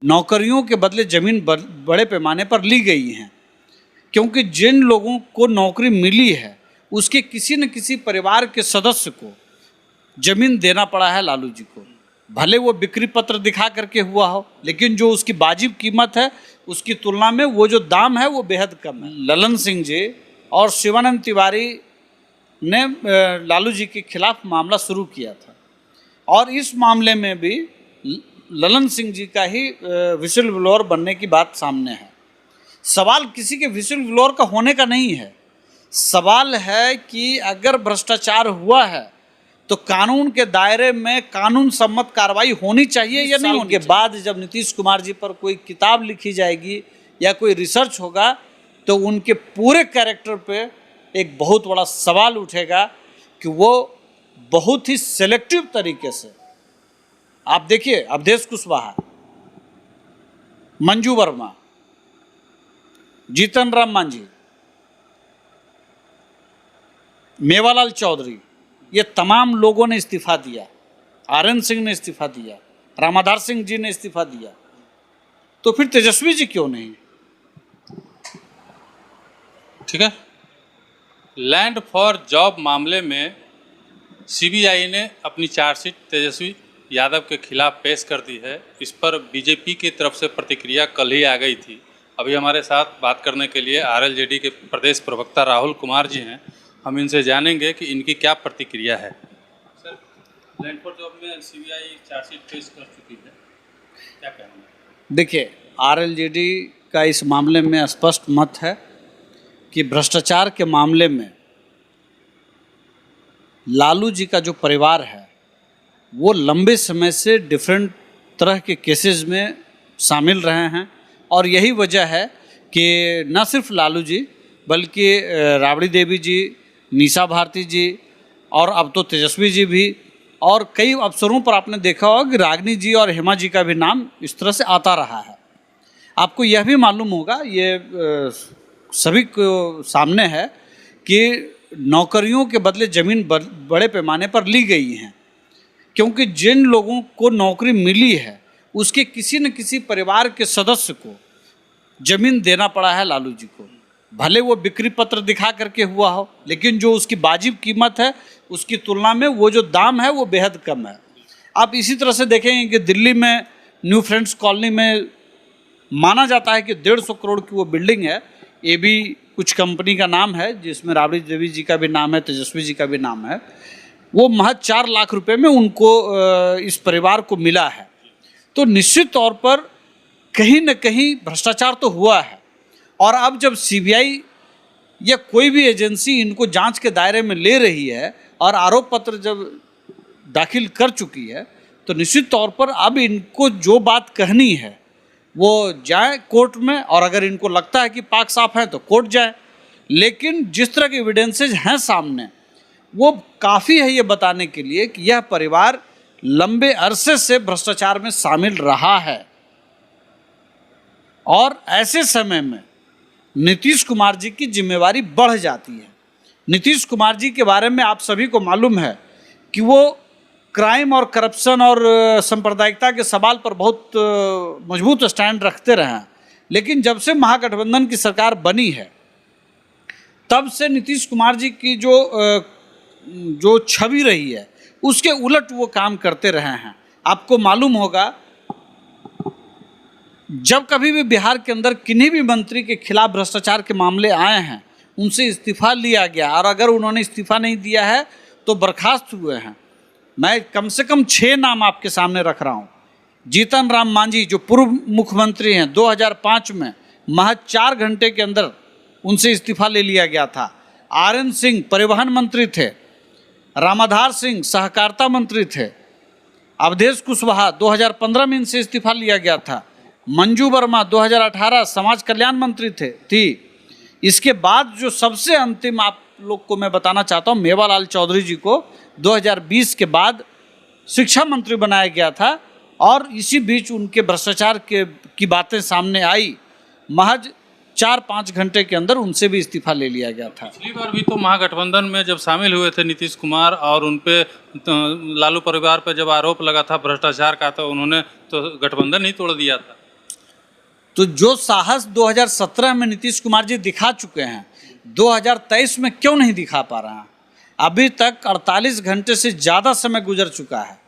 नौकरियों के बदले जमीन बड़े पैमाने पर ली गई हैं, क्योंकि जिन लोगों को नौकरी मिली है उसके किसी न किसी परिवार के सदस्य को जमीन देना पड़ा है लालू जी को। भले वो बिक्री पत्र दिखा करके हुआ हो, लेकिन जो उसकी वाजिब कीमत है उसकी तुलना में वो जो दाम है वो बेहद कम है। ललन सिंह जी और शिवानंद तिवारी ने लालू जी के खिलाफ मामला शुरू किया था और इस मामले में भी ललन सिंह जी का ही विसिल ब्लोअर बनने की बात सामने है। सवाल किसी के विसिल ब्लोअर का होने का नहीं है, सवाल है कि अगर भ्रष्टाचार हुआ है तो कानून के दायरे में कानून सम्मत कार्रवाई होनी चाहिए या नहीं होनी चाहिए। बाद जब नीतीश कुमार जी पर कोई किताब लिखी जाएगी या कोई रिसर्च होगा तो उनके पूरे कैरेक्टर पे एक बहुत बड़ा सवाल उठेगा कि वो बहुत ही सेलेक्टिव तरीके से, आप देखिए अवधेश कुशवाहा, मंजू वर्मा, जीतन राम मांझी, मेवालाल चौधरी, ये तमाम लोगों ने इस्तीफा दिया। आरएन सिंह ने इस्तीफा दिया, रामाधार सिंह जी ने इस्तीफा दिया, तो फिर तेजस्वी जी क्यों नहीं? ठीक है। लैंड फॉर जॉब मामले में सीबीआई ने अपनी चार्जशीट तेजस्वी यादव के खिलाफ पेश कर दी है। इस पर बीजेपी की तरफ से प्रतिक्रिया कल ही आ गई थी। अभी हमारे साथ बात करने के लिए आरएलजेडी के प्रदेश प्रवक्ता राहुल कुमार जी हैं। हम इनसे जानेंगे कि इनकी क्या प्रतिक्रिया है। सर, लैंड फॉर जॉब में सीबीआई चार्जशीट पेश कर चुकी है, क्या कहना है? देखिए, आरएलजेडी का इस मामले में स्पष्ट मत है कि भ्रष्टाचार के मामले में लालू जी का जो परिवार है वो लंबे समय से डिफरेंट तरह के केसेस में शामिल रहे हैं और यही वजह है कि न सिर्फ लालू जी बल्कि राबड़ी देवी जी, निशा भारती जी और अब तो तेजस्वी जी भी, और कई अवसरों पर आपने देखा होगा कि रागिनी जी और हेमा जी का भी नाम इस तरह से आता रहा है। आपको यह भी मालूम होगा, ये सभी को सामने है कि नौकरियों के बदले ज़मीन बड़े पैमाने पर ली गई हैं, क्योंकि जिन लोगों को नौकरी मिली है उसके किसी न किसी परिवार के सदस्य को ज़मीन देना पड़ा है लालू जी को। भले वो बिक्री पत्र दिखा करके हुआ हो, लेकिन जो उसकी वाजिब कीमत है उसकी तुलना में वो जो दाम है वो बेहद कम है। आप इसी तरह से देखेंगे कि दिल्ली में न्यू फ्रेंड्स कॉलोनी में माना जाता है कि 150 करोड़ की वो बिल्डिंग है। ये भी कुछ कंपनी का नाम है जिसमें राबड़ी देवी जी का भी नाम है, तेजस्वी जी का भी नाम है। वो महज 4 लाख रुपए में उनको इस परिवार को मिला है। तो निश्चित तौर पर कहीं न कहीं भ्रष्टाचार तो हुआ है और अब जब सीबीआई या कोई भी एजेंसी इनको जांच के दायरे में ले रही है और आरोप पत्र जब दाखिल कर चुकी है तो निश्चित तौर पर अब इनको जो बात कहनी है वो जाए कोर्ट में, और अगर इनको लगता है कि पाक साफ है तो कोर्ट जाए। लेकिन जिस तरह के एविडेंसेज हैं सामने वो काफ़ी है ये बताने के लिए कि यह परिवार लंबे अरसे से भ्रष्टाचार में शामिल रहा है और ऐसे समय में नीतीश कुमार जी की जिम्मेवारी बढ़ जाती है। नीतीश कुमार जी के बारे में आप सभी को मालूम है कि वो क्राइम और करप्शन और सांप्रदायिकता के सवाल पर बहुत मजबूत स्टैंड रखते रहे हैं, लेकिन जब से महागठबंधन की सरकार बनी है तब से नीतीश कुमार जी की जो छवि रही है उसके उलट वो काम करते रहे हैं। आपको मालूम होगा जब कभी भी बिहार के अंदर किन्हीं भी मंत्री के खिलाफ भ्रष्टाचार के मामले आए हैं उनसे इस्तीफा लिया गया, और अगर उन्होंने इस्तीफा नहीं दिया है तो बर्खास्त हुए हैं। मैं कम से कम 6 नाम आपके सामने रख रहा हूँ। जीतन राम मांझी जो पूर्व मुख्यमंत्री हैं, 2005 में महज 4 घंटे के अंदर उनसे इस्तीफा ले लिया गया था। आरएन सिंह परिवहन मंत्री थे, रामाधार सिंह सहकारिता मंत्री थे, अवधेश कुशवाहा 2015 में इनसे इस्तीफा लिया गया था, मंजू वर्मा 2018 समाज कल्याण मंत्री थी। इसके बाद जो सबसे अंतिम आप लोग को मैं बताना चाहता हूँ, मेवालाल चौधरी जी को 2020 के बाद शिक्षा मंत्री बनाया गया था और इसी बीच उनके भ्रष्टाचार की बातें सामने आई। महज 4-5 घंटे के अंदर उनसे भी इस्तीफा ले लिया गया था। पिछली बार भी तो महागठबंधन में जब शामिल हुए थे नीतीश कुमार और उन पे लालू परिवार पे जब आरोप लगा था भ्रष्टाचार का, तो उन्होंने तो गठबंधन ही तोड़ दिया था। तो जो साहस 2017 में नीतीश कुमार जी दिखा चुके हैं, 2023 में क्यों नहीं दिखा पा रहे हैं? अभी तक 48 घंटे से ज़्यादा समय गुजर चुका है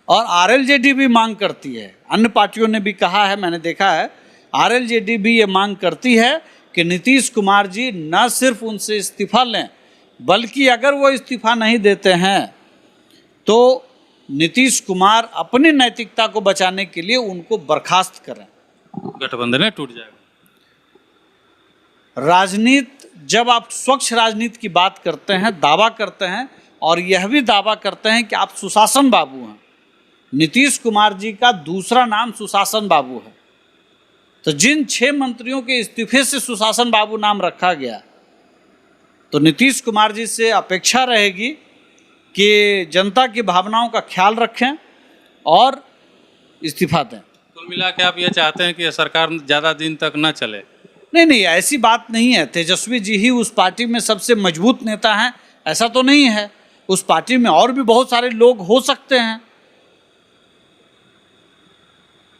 और आरएलजेडी भी मांग करती है, अन्य पार्टियों ने भी कहा है, मैंने देखा है, आरएलजेडी भी ये मांग करती है कि नीतीश कुमार जी न सिर्फ उनसे इस्तीफा लें, बल्कि अगर वो इस्तीफा नहीं देते हैं तो नीतीश कुमार अपनी नैतिकता को बचाने के लिए उनको बर्खास्त करें। गठबंधन टूट जाएगा। राजनीति, जब आप स्वच्छ राजनीति की बात करते हैं, दावा करते हैं और यह भी दावा करते हैं कि आप सुशासन बाबू हैं, नीतीश कुमार जी का दूसरा नाम सुशासन बाबू है, तो जिन 6 मंत्रियों के इस्तीफे से सुशासन बाबू नाम रखा गया, तो नीतीश कुमार जी से अपेक्षा रहेगी कि जनता की भावनाओं का ख्याल रखें और इस्तीफा दें। कुल मिला के आप ये चाहते हैं कि यह सरकार ज़्यादा दिन तक न चले? नहीं, ऐसी बात नहीं है। तेजस्वी जी ही उस पार्टी में सबसे मजबूत नेता हैं, ऐसा तो नहीं है। उस पार्टी में और भी बहुत सारे लोग हो सकते हैं,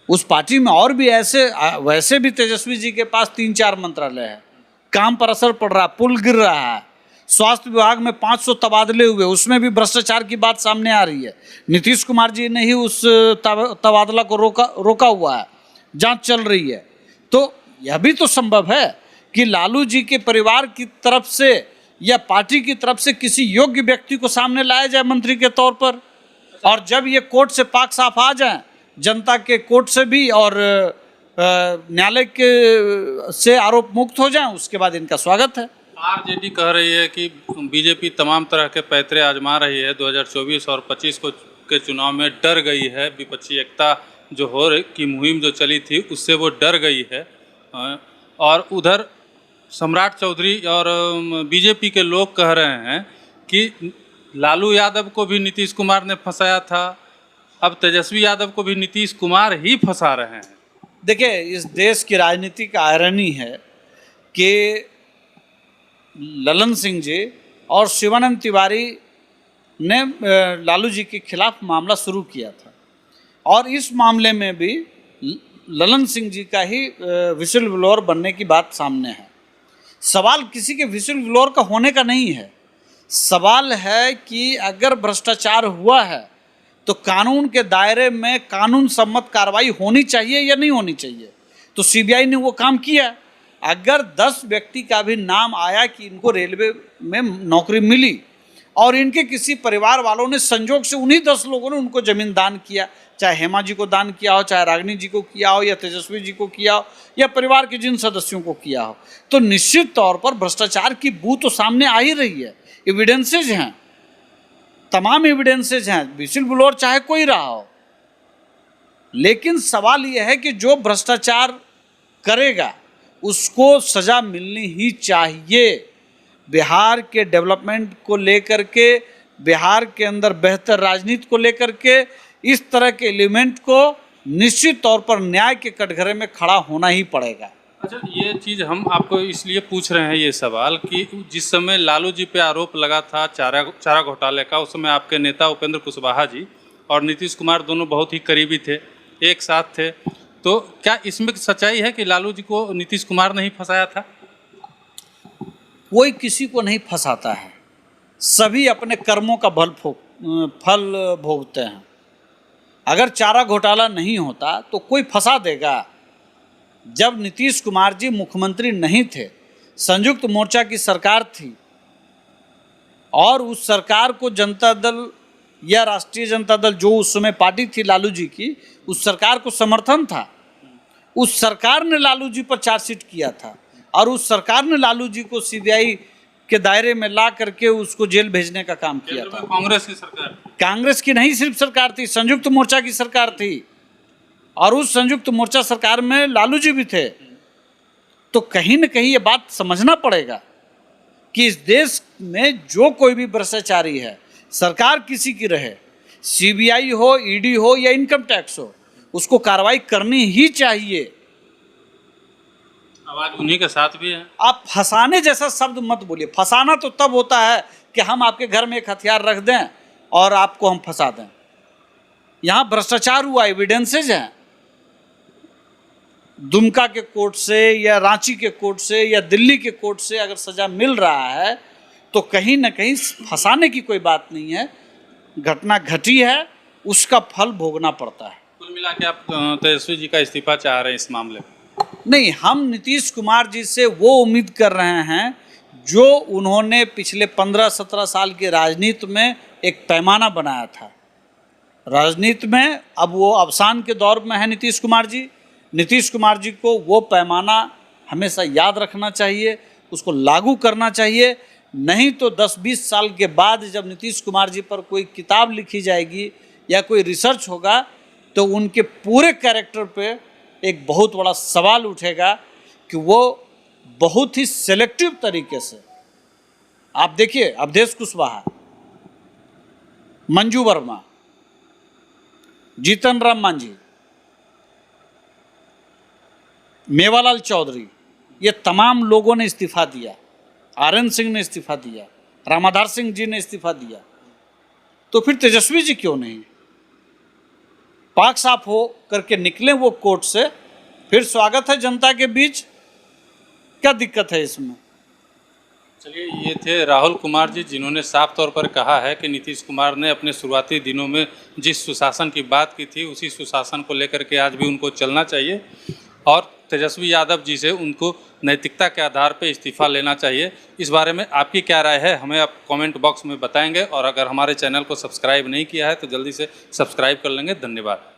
उस पार्टी में और भी वैसे भी तेजस्वी जी के पास 3-4 मंत्रालय है, काम पर असर पड़ रहा है, पुल गिर रहा है, स्वास्थ्य विभाग में 500 तबादले हुए, उसमें भी भ्रष्टाचार की बात सामने आ रही है। नीतीश कुमार जी ने ही उस तबादला को रोका हुआ है, जांच चल रही है। तो यह भी तो संभव है कि लालू जी के परिवार की तरफ से या पार्टी की तरफ से किसी योग्य व्यक्ति को सामने लाया जाए मंत्री के तौर पर, और जब ये कोर्ट से पाक साफ आ जाए, जनता के कोर्ट से भी और न्यायालय के से आरोप मुक्त हो जाएं, उसके बाद इनका स्वागत है। आरजेडी कह रही है कि बीजेपी तमाम तरह के पैतरे आजमा रही है, 2024 और 25 के चुनाव में डर गई है, विपक्षी एकता जो की मुहिम जो चली थी उससे वो डर गई है। और उधर सम्राट चौधरी और बीजेपी के लोग कह रहे हैं कि लालू यादव को भी नीतीश कुमार ने फंसाया था, अब तेजस्वी यादव को भी नीतीश कुमार ही फंसा रहे हैं। देखिए, इस देश की राजनीति का आयरनी है कि ललन सिंह जी और शिवानंद तिवारी ने लालू जी के खिलाफ मामला शुरू किया था और इस मामले में भी ललन सिंह जी का ही विसिल ब्लोअर बनने की बात सामने है। सवाल किसी के विसिल ब्लोअर का होने का नहीं है, सवाल है कि अगर भ्रष्टाचार हुआ है तो कानून के दायरे में कानून सम्मत कार्रवाई होनी चाहिए या नहीं होनी चाहिए। तो सीबीआई ने वो काम किया। अगर 10 व्यक्ति का भी नाम आया कि इनको रेलवे में नौकरी मिली और इनके किसी परिवार वालों ने संजोग से उन्हीं 10 लोगों ने उनको जमीन दान किया, चाहे हेमा जी को दान किया हो, चाहे रागिनी जी को किया हो, या तेजस्वी जी को किया हो, या परिवार के जिन सदस्यों को किया हो, तो निश्चित तौर पर भ्रष्टाचार की बू तो सामने आ ही रही है। एविडेंसेज हैं, तमाम एविडेंसेज हैं, विसिल ब्लोअर चाहे कोई रहा हो। लेकिन सवाल यह है कि जो भ्रष्टाचार करेगा उसको सजा मिलनी ही चाहिए। बिहार के डेवलपमेंट को लेकर के, बिहार के अंदर बेहतर राजनीति को लेकर के इस तरह के एलिमेंट को निश्चित तौर पर न्याय के कटघरे में खड़ा होना ही पड़ेगा। अच्छा, ये चीज़ हम आपको इसलिए पूछ रहे हैं ये सवाल कि जिस समय लालू जी पे आरोप लगा था चारा घोटाले का, उस समय आपके नेता उपेंद्र कुशवाहा जी और नीतीश कुमार दोनों बहुत ही करीबी थे, एक साथ थे, तो क्या इसमें सच्चाई है कि लालू जी को नीतीश कुमार ने ही फंसाया था? कोई किसी को नहीं फंसाता है, सभी अपने कर्मों का फल भोगते हैं। अगर चारा घोटाला नहीं होता तो कोई फंसा देगा। जब नीतीश कुमार जी मुख्यमंत्री नहीं थे, संयुक्त मोर्चा की सरकार थी और उस सरकार को जनता दल या राष्ट्रीय जनता दल, जो उस समय पार्टी थी लालू जी की, उस सरकार को समर्थन था। उस सरकार ने लालू जी पर चार्जशीट किया था और उस सरकार ने लालू जी को सीबीआई के दायरे में ला करके उसको जेल भेजने का काम किया था। कांग्रेस की सरकार, कांग्रेस की नहीं सिर्फ सरकार थी, संयुक्त मोर्चा की सरकार थी और उस संयुक्त मोर्चा सरकार में लालू जी भी थे। तो कहीं न कहीं ये बात समझना पड़ेगा कि इस देश में जो कोई भी भ्रष्टाचारी है, सरकार किसी की रहे, सीबीआई हो, ईडी हो या इनकम टैक्स हो, उसको कार्रवाई करनी ही चाहिए। आवाज उन्हीं के साथ भी है। आप फंसाने जैसा शब्द मत बोलिए। फंसाना तो तब होता है कि हम आपके घर में एक हथियार रख दें और आपको हम फंसा दें। यहाँ भ्रष्टाचार हुआ, एविडेंसेज हैं। दुमका के कोर्ट से या रांची के कोर्ट से या दिल्ली के कोर्ट से अगर सज़ा मिल रहा है तो कहीं ना कहीं फंसाने की कोई बात नहीं है, घटना घटी है, उसका फल भोगना पड़ता है। कुल मिला के आप तेजस्वी जी का इस्तीफा चाह रहे हैं इस मामले में? नहीं, हम नीतीश कुमार जी से वो उम्मीद कर रहे हैं जो उन्होंने पिछले 15-17 साल की राजनीति में एक पैमाना बनाया था। राजनीति में अब वो अवसान के दौर में है नीतीश कुमार जी। नीतीश कुमार जी को वो पैमाना हमेशा याद रखना चाहिए, उसको लागू करना चाहिए। नहीं तो 10-20 साल के बाद जब नीतीश कुमार जी पर कोई किताब लिखी जाएगी या कोई रिसर्च होगा तो उनके पूरे कैरेक्टर पे एक बहुत बड़ा सवाल उठेगा कि वो बहुत ही सेलेक्टिव तरीके से, आप देखिए अवधेश कुशवाहा, मंजू वर्मा, जीतन राम मांझी, मेवालाल चौधरी, ये तमाम लोगों ने इस्तीफा दिया। आरएन सिंह ने इस्तीफा दिया, रामाधार सिंह जी ने इस्तीफा दिया, तो फिर तेजस्वी जी क्यों नहीं? पाक साफ हो करके निकले वो कोर्ट से, फिर स्वागत है जनता के बीच, क्या दिक्कत है इसमें? चलिए, ये थे राहुल कुमार जी, जिन्होंने साफ तौर पर कहा है कि नीतीश कुमार ने अपने शुरुआती दिनों में जिस सुशासन की बात की थी उसी सुशासन को लेकर के आज भी उनको चलना चाहिए और तेजस्वी यादव जी से उनको नैतिकता के आधार पर इस्तीफा लेना चाहिए। इस बारे में आपकी क्या राय है हमें आप कमेंट बॉक्स में बताएंगे और अगर हमारे चैनल को सब्सक्राइब नहीं किया है तो जल्दी से सब्सक्राइब कर लेंगे। धन्यवाद।